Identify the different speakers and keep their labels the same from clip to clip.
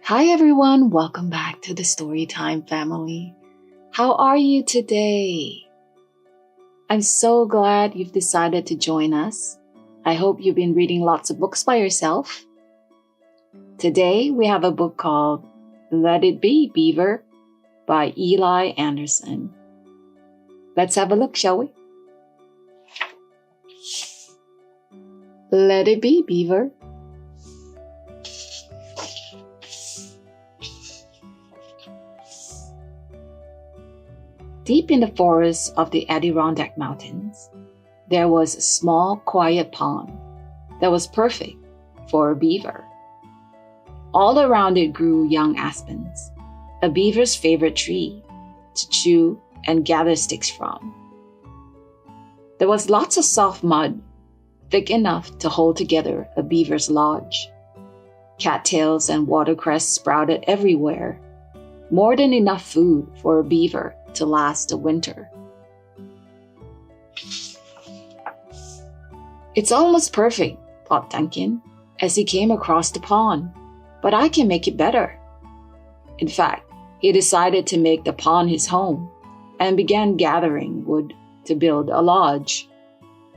Speaker 1: Hi everyone, welcome back to the Storytime family. How are you today? I'm so glad you've decided to join us. I hope you've been reading lots of books by yourself. Today we have a book called Let It Be, Beaver by Eli Anderson. Let's have a look, shall we? Let it be, Beaver. Deep in the forests of the Adirondack Mountains, there was a small, quiet pond that was perfect for a beaver. All around it grew young aspens, a beaver's favorite tree to chew and gather sticks from. There was lots of soft mud, thick enough to hold together a beaver's lodge. Cattails and watercress sprouted everywhere, more than enough food for a beaver to last the winter. It's almost perfect, thought Duncan, as he came across the pond, but I can make it better. In fact, he decided to make the pond his home and began gathering wood to build a lodge.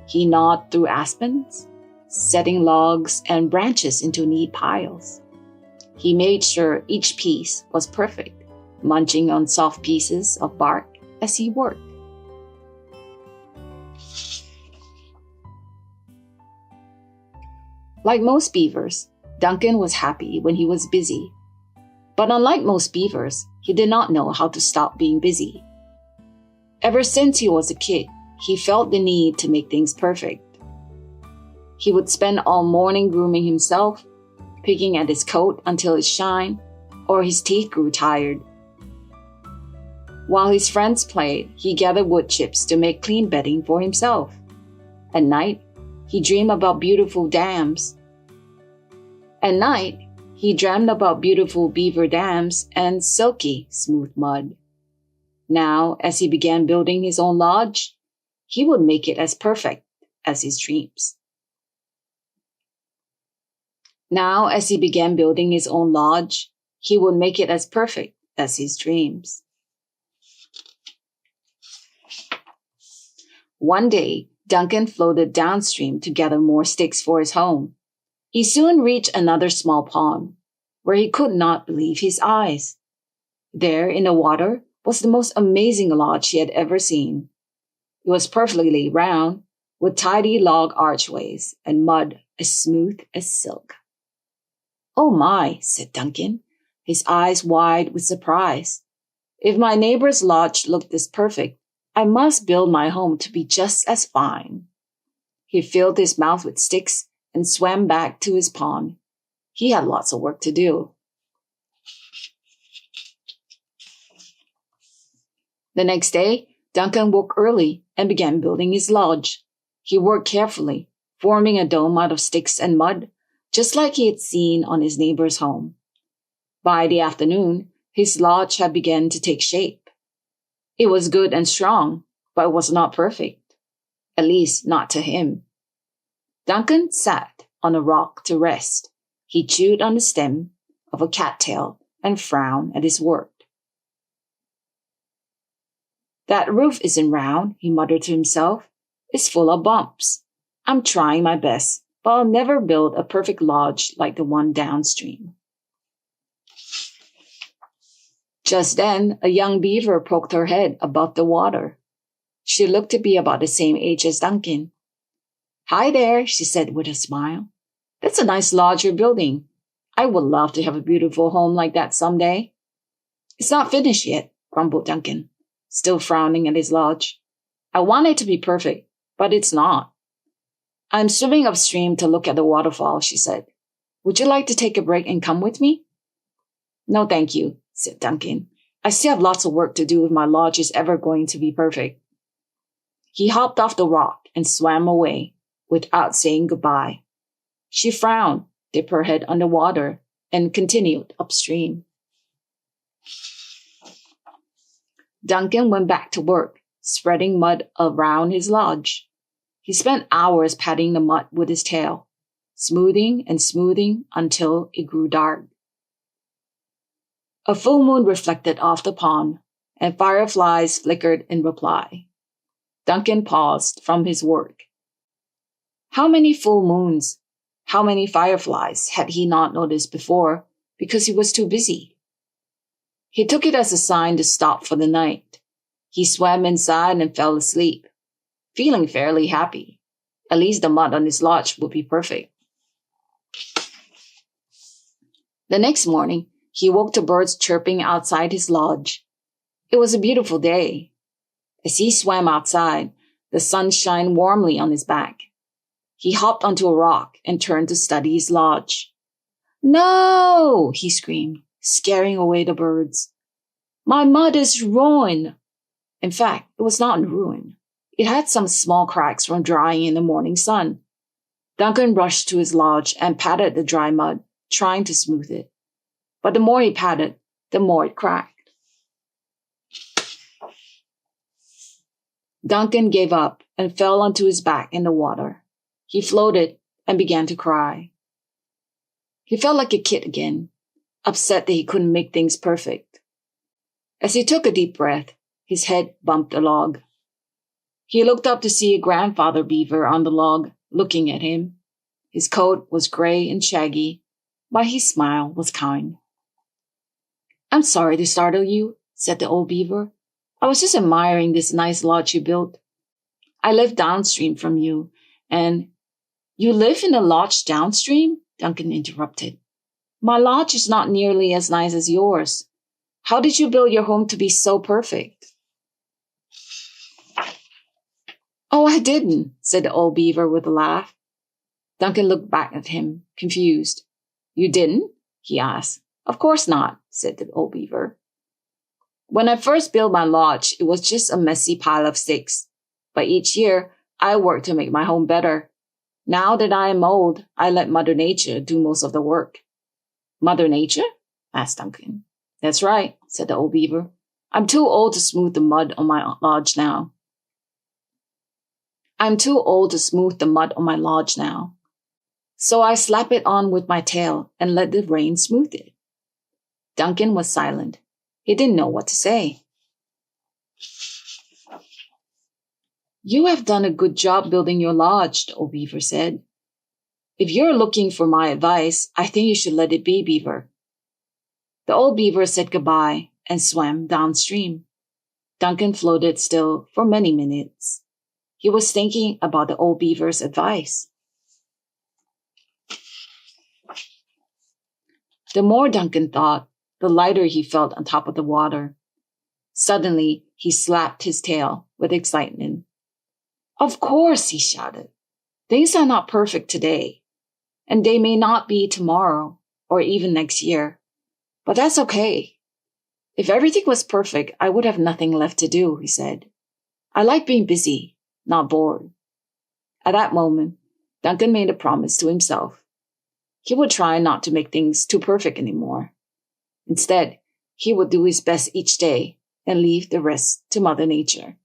Speaker 1: He gnawed through aspens, setting logs and branches into neat piles. He made sure each piece was perfect, munching on soft pieces of bark as he worked. Like most beavers, Duncan was happy when he was busy. But unlike most beavers, he did not know how to stop being busy. Ever since he was a kid, he felt the need to make things perfect. He would spend all morning grooming himself, picking at his coat until it shined, or his teeth grew tired. While his friends played, he gathered wood chips to make clean bedding for himself. At night, he dreamed about beautiful dams. At night, he dreamed about beautiful beaver dams and silky, smooth mud. Now, as he began building his own lodge, he would make it as perfect as his dreams. Now, as he began building his own lodge, he would make it as perfect as his dreams. One day, Duncan floated downstream to gather more sticks for his home. He soon reached another small pond, where he could not believe his eyes. There in the water was the most amazing lodge he had ever seen. It was perfectly round, with tidy log archways and mud as smooth as silk. "Oh my," said Duncan, his eyes wide with surprise. "If my neighbor's lodge looked this perfect, I must build my home to be just as fine." He filled his mouth with sticks and swam back to his pond. He had lots of work to do. The next day, Duncan woke early and began building his lodge. He worked carefully, forming a dome out of sticks and mud, just like he had seen on his neighbor's home. By the afternoon, his lodge had begun to take shape. It was good and strong, but it was not perfect, at least not to him. Duncan sat on a rock to rest. He chewed on the stem of a cattail and frowned at his work. "That roof isn't round," he muttered to himself. "It's full of bumps. I'm trying my best, but I'll never build a perfect lodge like the one downstream." Just then, a young beaver poked her head above the water. She looked to be about the same age as Duncan. "Hi there," she said with a smile. "That's a nice lodge you're building. I would love to have a beautiful home like that someday." "It's not finished yet," grumbled Duncan, still frowning at his lodge. "I want it to be perfect, but it's not." "I'm swimming upstream to look at the waterfall," she said. "Would you like to take a break and come with me?" "No, thank you," said Duncan. "I still have lots of work to do if my lodge is ever going to be perfect." He hopped off the rock and swam away without saying goodbye. She frowned, dipped her head under water, and continued upstream. Duncan went back to work, spreading mud around his lodge. He spent hours patting the mud with his tail, smoothing and smoothing until it grew dark. A full moon reflected off the pond, and fireflies flickered in reply. Duncan paused from his work. How many full moons, how many fireflies had he not noticed before because he was too busy? He took it as a sign to stop for the night. He swam inside and fell asleep, feeling fairly happy. At least the mud on his lodge would be perfect. The next morning, he woke to birds chirping outside his lodge. It was a beautiful day. As he swam outside, the sun shined warmly on his back. He hopped onto a rock and turned to study his lodge. No! He screamed, scaring away the birds. My mud is ruined. In fact, it was not ruined. It had some small cracks from drying in the morning sun. Duncan rushed to his lodge and patted the dry mud, trying to smooth it. But the more he patted, the more it cracked. Duncan gave up and fell onto his back in the water. He floated and began to cry. He felt like a kid again, upset that he couldn't make things perfect. As he took a deep breath, his head bumped a log. He looked up to see a grandfather beaver on the log, looking at him. His coat was gray and shaggy, but his smile was kind. I'm sorry to startle you, said the old beaver. I was just admiring this nice lodge you built. I live downstream from you, and you live in a lodge downstream? Duncan interrupted. My lodge is not nearly as nice as yours. How did you build your home to be so perfect? Oh, I didn't, said the old beaver with a laugh. Duncan looked back at him, confused. You didn't? He asked. Of course not, said the old beaver. When I first built my lodge, it was just a messy pile of sticks. But each year, I worked to make my home better. Now that I am old, I let Mother Nature do most of the work. Mother Nature? Asked Duncan. That's right, said the old beaver. I'm too old to smooth the mud on my lodge now. So I slap it on with my tail and let the rain smooth it. Duncan was silent. He didn't know what to say. You have done a good job building your lodge, the old beaver said. If you're looking for my advice, I think you should let it be, Beaver. The old beaver said goodbye and swam downstream. Duncan floated still for many minutes. He was thinking about the old beaver's advice. The more Duncan thought, the lighter he felt on top of the water. Suddenly, he slapped his tail with excitement. Of course, he shouted. Things are not perfect today, and they may not be tomorrow or even next year. But that's okay. If everything was perfect, I would have nothing left to do, he said. I like being busy, not bored. At that moment, Duncan made a promise to himself. He would try not to make things too perfect anymore. Instead, he would do his best each day and leave the rest to Mother Nature.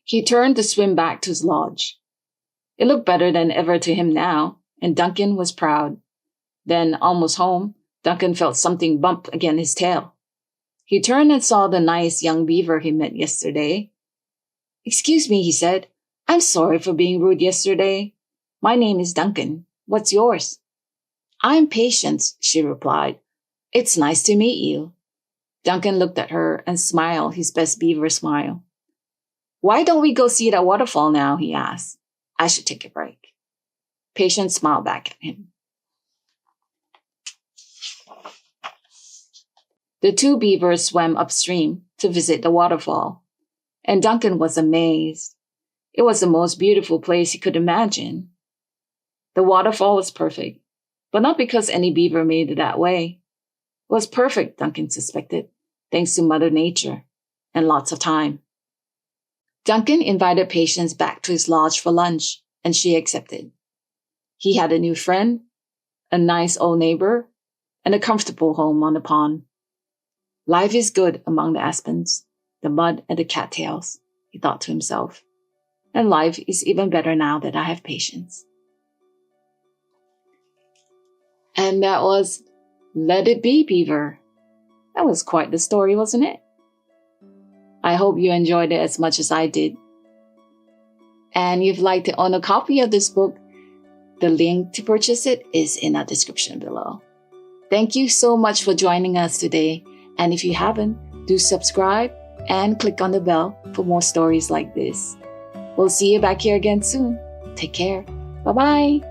Speaker 1: He turned to swim back to his lodge. It looked better than ever to him now, and Duncan was proud. Then, almost home, Duncan felt something bump against his tail. He turned and saw the nice young beaver he met yesterday. Excuse me, he said. I'm sorry for being rude yesterday. My name is Duncan. What's yours? I'm Patience, she replied. It's nice to meet you. Duncan looked at her and smiled his best beaver smile. Why don't we go see that waterfall now, he asked. I should take a break. Patience smiled back at him. The two beavers swam upstream to visit the waterfall, and Duncan was amazed. It was the most beautiful place he could imagine. The waterfall was perfect, but not because any beaver made it that way. It was perfect, Duncan suspected, thanks to Mother Nature and lots of time. Duncan invited Patience back to his lodge for lunch, and she accepted. He had a new friend, a nice old neighbor, and a comfortable home on the pond. Life is good among the aspens, the mud and the cattails, he thought to himself. And life is even better now that I have Patience. And that was Let It Be, Beaver. That was quite the story, wasn't it? I hope you enjoyed it as much as I did. And if you'd like to own a copy of this book, the link to purchase it is in our description below. Thank you so much for joining us today. And if you haven't, do subscribe and click on the bell for more stories like this. We'll see you back here again soon. Take care. Bye-bye.